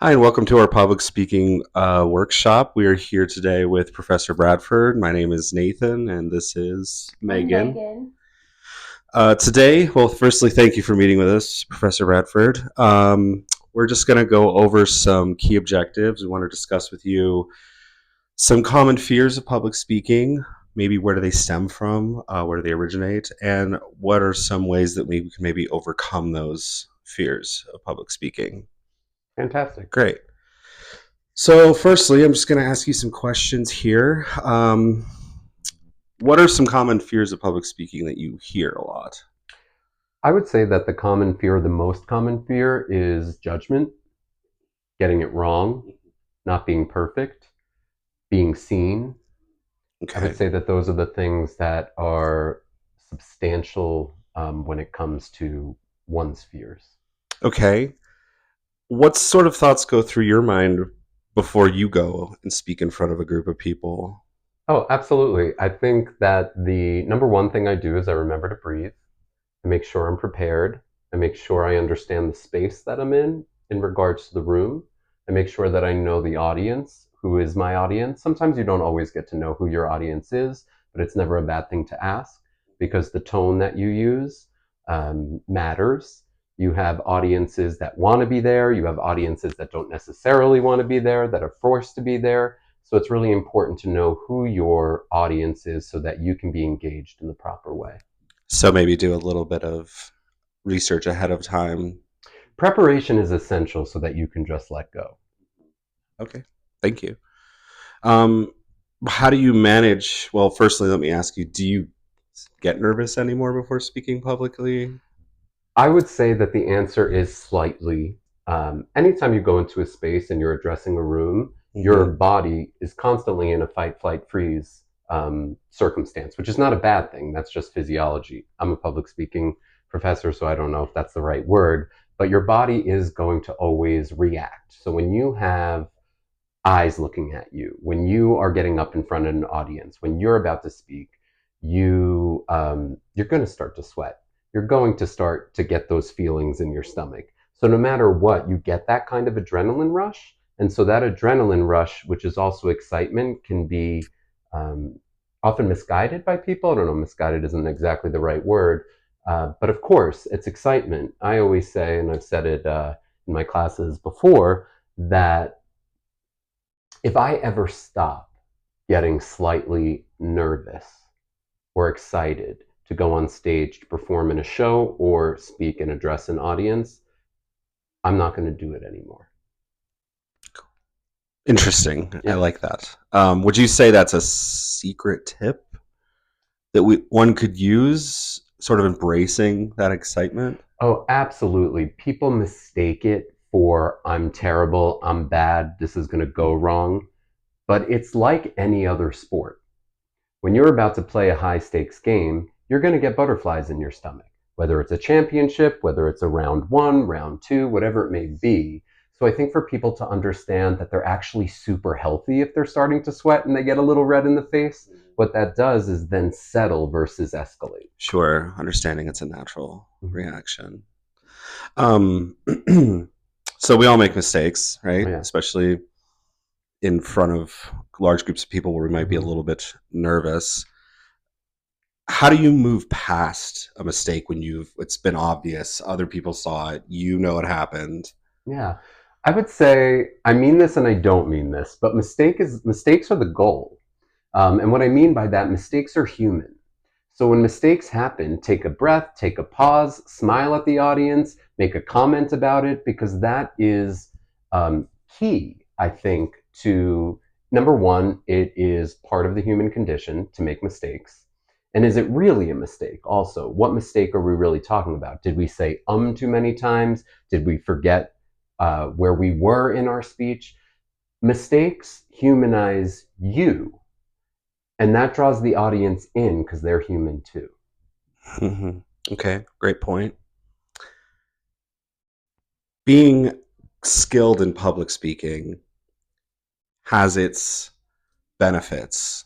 Hi, and welcome to our public speaking workshop. We are here today with Professor Bradford. My name is Nathan, and this is I'm Megan. Megan. Today, well, firstly, thank you for meeting with us, Professor Bradford. We're just going to go over some key objectives. We want to discuss with you some common fears of public speaking, maybe where do they stem from, where do they originate, and what are some ways that we can maybe overcome those fears of public speaking. Fantastic. Great. So, firstly, I'm just going to ask you some questions here. What are some common fears of public speaking that you hear a lot? I would say that the common fear, the most common fear, is judgment, getting it wrong, not being perfect, being seen. I would Okay. say that those are the things that are substantial when it comes to one's fears. Okay. What sort of thoughts go through your mind before you go and speak in front of a group of people? Oh, absolutely. I think that the number one thing I do is I remember to breathe. I make sure I'm prepared. I make sure I understand the space that I'm in regards to the room. I make sure that I know the audience, who is my audience. Sometimes you don't always get to know who your audience is, but it's never a bad thing to ask because the tone that you use matters. You have audiences that want to be there. You have audiences that don't necessarily want to be there, that are forced to be there. So it's really important to know who your audience is so that you can be engaged in the proper way. So, maybe do a little bit of research ahead of time. Preparation is essential so that you can just let go. Okay. Thank you. Um, how do you manage? Well, firstly, let me ask you, do you get nervous anymore before speaking publicly? I would say that the answer is slightly. Anytime you go into a space and you're addressing a room, your Mm-hmm. body is constantly in a fight, flight, freeze circumstance, which is not a bad thing. That's just physiology. I'm a public speaking professor, so I don't know if that's the right word, but your body is going to always react. So when you have eyes looking at you, when you are getting up in front of an audience, when you're about to speak, you're going to start to sweat. You're going to start to get those feelings in your stomach. So no matter what, you get that kind of adrenaline rush, and so that adrenaline rush, which is also excitement, can be um, often misguided by people. I don't know, misguided isn't exactly the right word, but of course, it's excitement. I always say, and I've said it in my classes before, that if I ever stop getting slightly nervous or excited to go on stage to perform in a show or speak and address an audience, I'm not going to do it anymore. Interesting. I Yeah. like that. Would you say that's a secret tip that one could use, sort of embracing that excitement? Oh, absolutely. People mistake it for I'm terrible, I'm bad, this is going to go wrong. But it's like any other sport. When you're about to play a high stakes game, you're going to get butterflies in your stomach, whether it's a championship, whether it's a round one, round two, whatever it may be. So I think for people to understand that they're actually super healthy if they're starting to sweat and they get a little red in the face, what that does is then settle versus escalate. Sure, understanding it's a natural Mm-hmm. reaction. Um, so we all make mistakes, Oh, right? yeah. Especially in front of large groups of people where we might be a Mm-hmm. little bit nervous. How do you move past a mistake when it's been obvious, other people saw it, you know it happened? Yeah. I would say I mean this and I don't mean this, but mistakes are the goal. And what I mean by that, mistakes are human. So when mistakes happen, take a breath, take a pause, smile at the audience, make a comment about it, because that is key, I think, to number one, it is part of the human condition to make mistakes. And is it really a mistake? Also, what mistake are we really talking about? Did we say too many times? Did we forget where we were in our speech? Mistakes humanize you, and that draws the audience in because they're human too. Mhm. Okay, great point. Being skilled in public speaking has its benefits.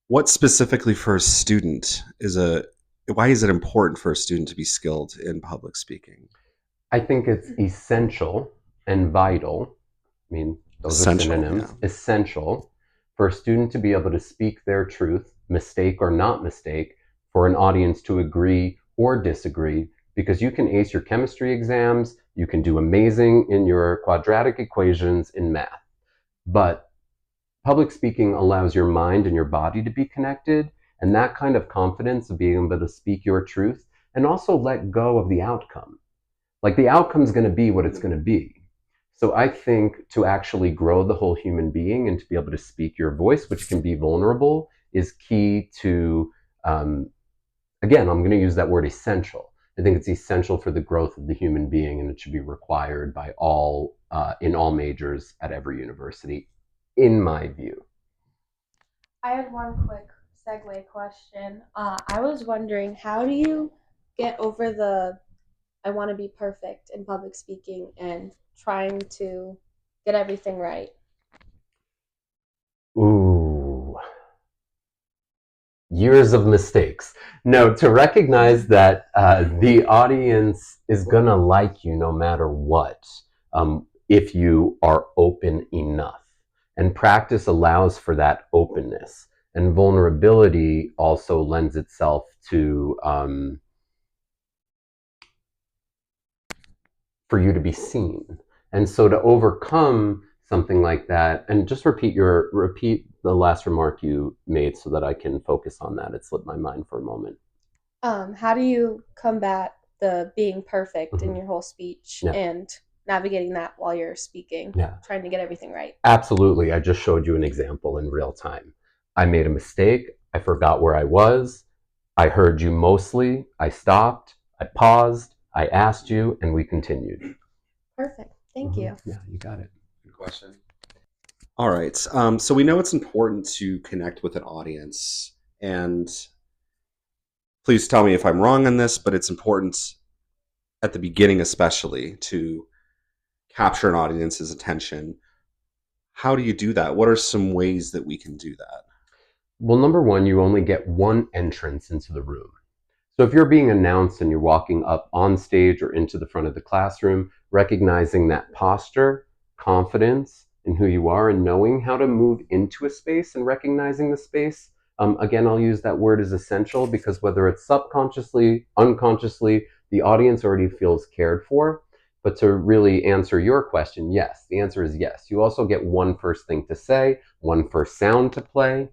What specifically for a student is a why is it important for a student to be skilled in public speaking? I think it's essential and vital, I mean, those are Essential, yeah. synonyms, essential for a student to be able to speak their truth, mistake or not mistake, for an audience to agree or disagree, because you can ace your chemistry exams, you can do amazing in your quadratic equations in math, but public speaking allows your mind and your body to be connected, and that kind of confidence of being able to speak your truth and also let go of the outcome. Like the outcome's going to be what it's going to be. So I think to actually grow the whole human being and to be able to speak your voice, which can be vulnerable, is key to, again, I'm going to use that word essential. I think it's essential for the growth of the human being, and it should be required by all, in all majors at every university, in my view. I had one quick segue question. I was wondering, how do you get over the I want to be perfect in public speaking and trying to get everything right? Ooh, years of mistakes. No, to recognize that the audience is going to like you no matter what, if you are open enough. And practice allows for that openness. And vulnerability also lends itself to, for you to be seen. And so to overcome something like that, and just repeat the last remark you made so that I can focus on that. It slipped my mind for a moment. How do you combat the being perfect in Mhm. your whole speech Yeah, and navigating that while you're speaking, yeah, trying to get everything right? absolutely. I just showed you an example in real time. I made a mistake. I forgot where I was. I heard you mostly. I stopped. I paused. I asked you, and we continued. Perfect. Thank you. Yeah, you got it. Good question. All right. So we know it's important to connect with an audience, and please tell me if I'm wrong on this, but it's important at the beginning, especially, to capture an audience's attention. How do you do that? What are some ways that we can do that? Well, number one, you only get one entrance into the room. So if you're being announced and you're walking up on stage or into the front of the classroom, recognizing that posture, confidence in who you are, and knowing how to move into a space and recognizing the space. Again, I'll use that word as essential because whether it's subconsciously, unconsciously, the audience already feels cared for. But to really answer your question, yes, the answer is yes. You also get one first thing to say, one first sound to play,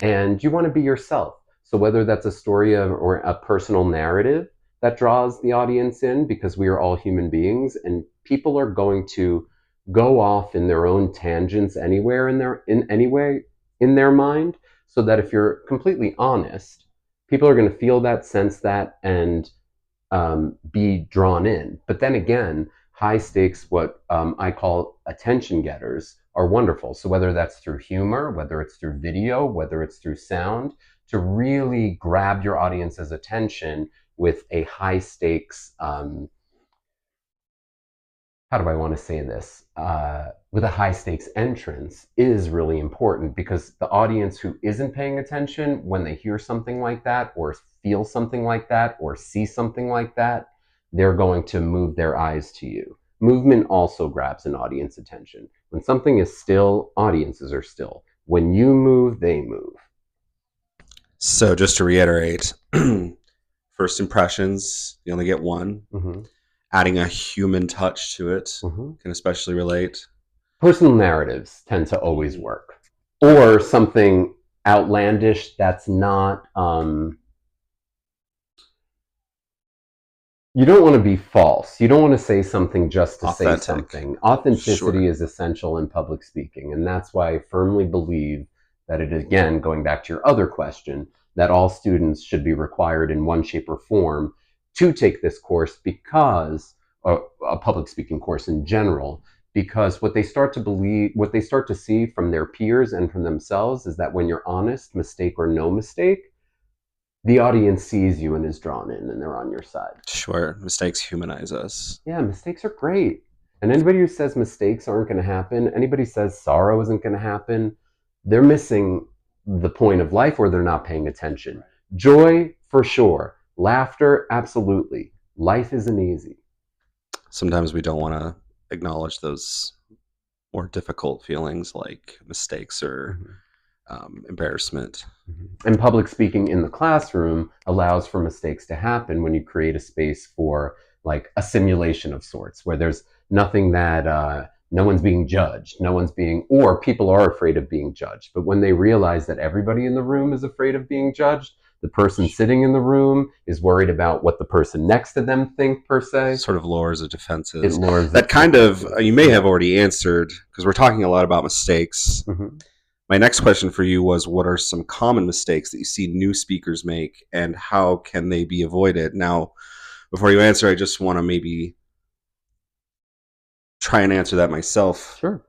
and you want to be yourself. So whether that's a story or a personal narrative that draws the audience in, because we are all human beings and people are going to go off in their own tangents anywhere in any way in their mind, so that if you're completely honest, people are going to feel that, sense that, and be drawn in. But then again, high stakes, what I call attention getters, are wonderful. So whether that's through humor, whether it's through video, whether it's through sound, to really grab your audience's attention with a high stakes, how do I want to say this? With a high stakes entrance is really important, because the audience who isn't paying attention, when they hear something like that, or feel something like that, or see something like that, they're going to move their eyes to you. Movement also grabs an audience attention. When something is still, audiences are still. When you move, they move. So just to reiterate, first impressions, you only get one. Mm-hmm. Adding a human touch to it Mm-hmm. can especially relate. Personal narratives tend to always Mhm. work. Or something outlandish that's not, you don't want to be false. You don't want to say something just to say Authentic. something. Authenticity Sure. is essential in public speaking. And that's why I firmly believe that it is, again, going back to your other question, that all students should be required in one shape or form to take this course, because, a public speaking course in general, because what they start to believe, what they start to see from their peers and from themselves, is that when you're honest, mistake or no mistake, the audience sees you and is drawn in, and they're on your side. Sure. Mistakes humanize us. Yeah, mistakes are great. And anybody who says mistakes aren't going to happen, anybody says sorrow isn't going to happen, they're missing the point of life, or they're not paying attention. Joy, for sure. Laughter, absolutely. Life isn't easy. Sometimes we don't want to acknowledge those more difficult feelings like mistakes or embarrassment. And public speaking in the classroom allows for mistakes to happen when you create a space for like a simulation of sorts, where there's nothing that no one's being judged, no one's being, or people are afraid of being judged. But when they realize that everybody in the room is afraid of being judged, the person sitting in the room is worried about what the person next to them think, per se. Sort of lowers the defenses. It lowers that kind of, you may have already answered, because we're talking a lot about mistakes. Mm-hmm. My next question for you was, what are some common mistakes that you see new speakers make, and how can they be avoided? Now, before you answer, I just want to maybe try and answer that myself. Sure.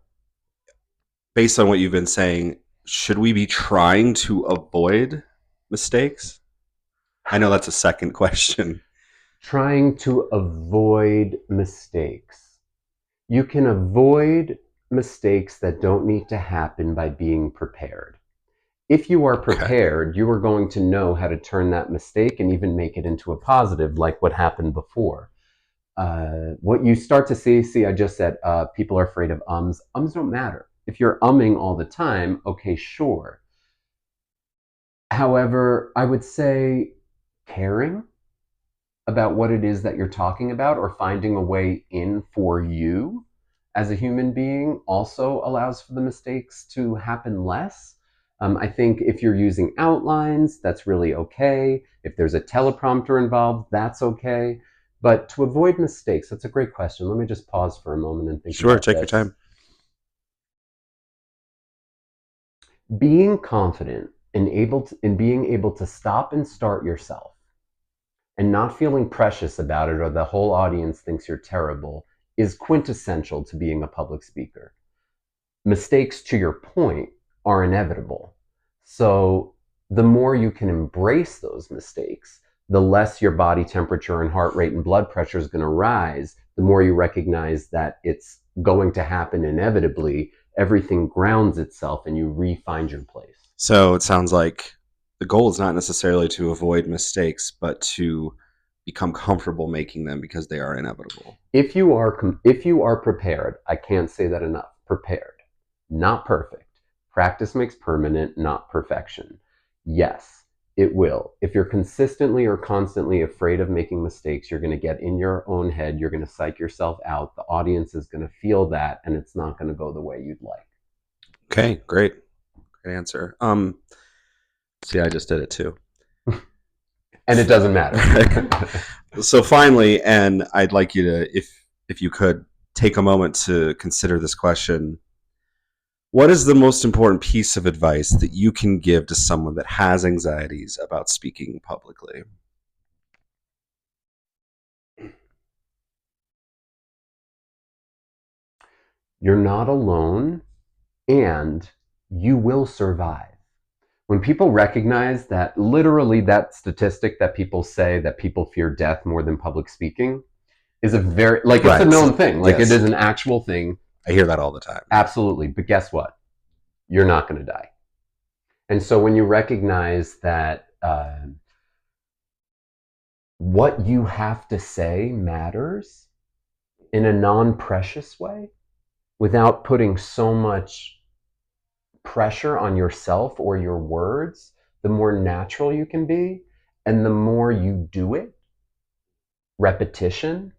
Based on what you've been saying, should we be trying to avoid mistakes? I know that's a second question. Trying to avoid mistakes. You can avoid mistakes that don't need to happen by being prepared. If you are prepared, you are going to know how to turn that mistake and even make it into a positive, like what happened before. What you start to see, I just said people are afraid of ums. Ums don't matter. If you're umming all the time, okay, sure. However, I would say caring about what it is that you're talking about, or finding a way in for you as a human being, also allows for the mistakes to happen less. I think if you're using outlines, that's really okay. If there's a teleprompter involved, that's okay. But to avoid mistakes, that's a great question. Let me just pause for a moment and think about this. Sure, take your time. Being confident in being able to stop and start yourself, and not feeling precious about it or the whole audience thinks you're terrible, is quintessential to being a public speaker. Mistakes, to your point, are inevitable. So the more you can embrace those mistakes, the less your body temperature and heart rate and blood pressure is going to rise. The more you recognize that it's going to happen inevitably, everything grounds itself and you re-find your place. So it sounds like the goal is not necessarily to avoid mistakes, but to become comfortable making them because they are inevitable. If you are prepared, I can't say that enough. Prepared, not perfect. Practice makes permanent, not perfection. Yes, it will. If you're consistently or constantly afraid of making mistakes, you're going to get in your own head. You're going to psych yourself out. The audience is going to feel that, and it's not going to go the way you'd like. Okay, great answer. See, I just did it too. And it doesn't matter. So finally, and I'd like you to, if you could, take a moment to consider this question. What is the most important piece of advice that you can give to someone that has anxieties about speaking publicly? You're not alone, and you will survive. When people recognize that, literally that statistic that people say that people fear death more than public speaking is a very, like, it's a known thing. Like, Yes. it is an actual thing. I hear that all the time. Absolutely. But guess what? You're not going to die. And so when you recognize that what you have to say matters in a non-precious way, without putting so much pressure on yourself or your words, the more natural you can be, and the more you do it, repetition,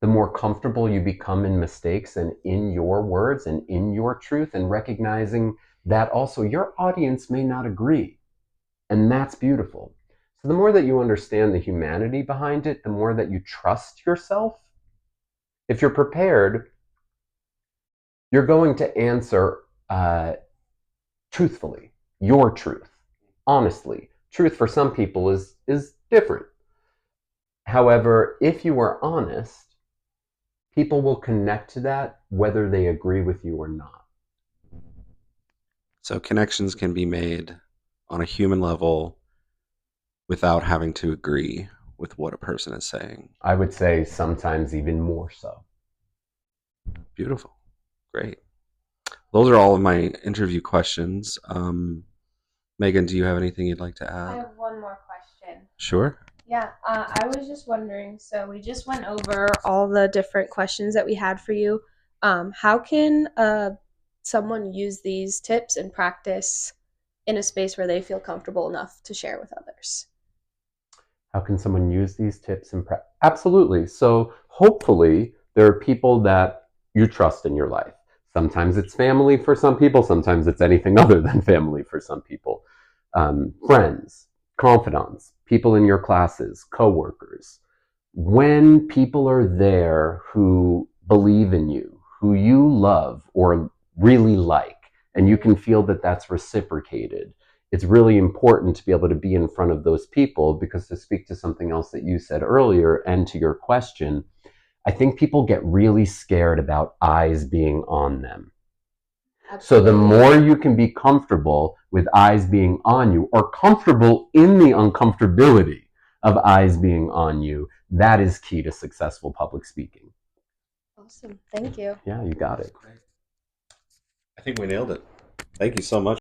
the more comfortable you become in mistakes and in your words and in your truth, and recognizing that also your audience may not agree. And that's beautiful. So the more that you understand the humanity behind it, the more that you trust yourself. If you're prepared, you're going to answer truthfully, your truth, honestly. Truth for some people is different. However, if you are honest, people will connect to that whether they agree with you or not. So connections can be made on a human level without having to agree with what a person is saying. I would say sometimes even more so. Beautiful. Great. Those are all of my interview questions. Megan, do you have anything you'd like to I add? have one more question. Sure. Yeah, I was just wondering. So we just went over all the different questions that we had for you. How can someone use these tips and practice in a space where they feel comfortable enough to share with others? How can someone use these tips and practice? Absolutely. So hopefully there are people that you trust in your life. Sometimes it's family for some people. Sometimes it's anything other than family for some people. Friends, confidants, people in your classes, coworkers. When people are there who believe in you, who you love or really like, and you Mm-hmm. can feel that that's reciprocated, it's really important to be able to be in front of those people, because to speak to something else that you said earlier and to your question, I think people get really scared about eyes being on them. So the Absolutely. more you can be comfortable with eyes being on you, or comfortable in the uncomfortability of eyes being on you, that is key to successful public speaking. Awesome. Thank you. Yeah, you got it. Great. I think we nailed it. Thank you so much.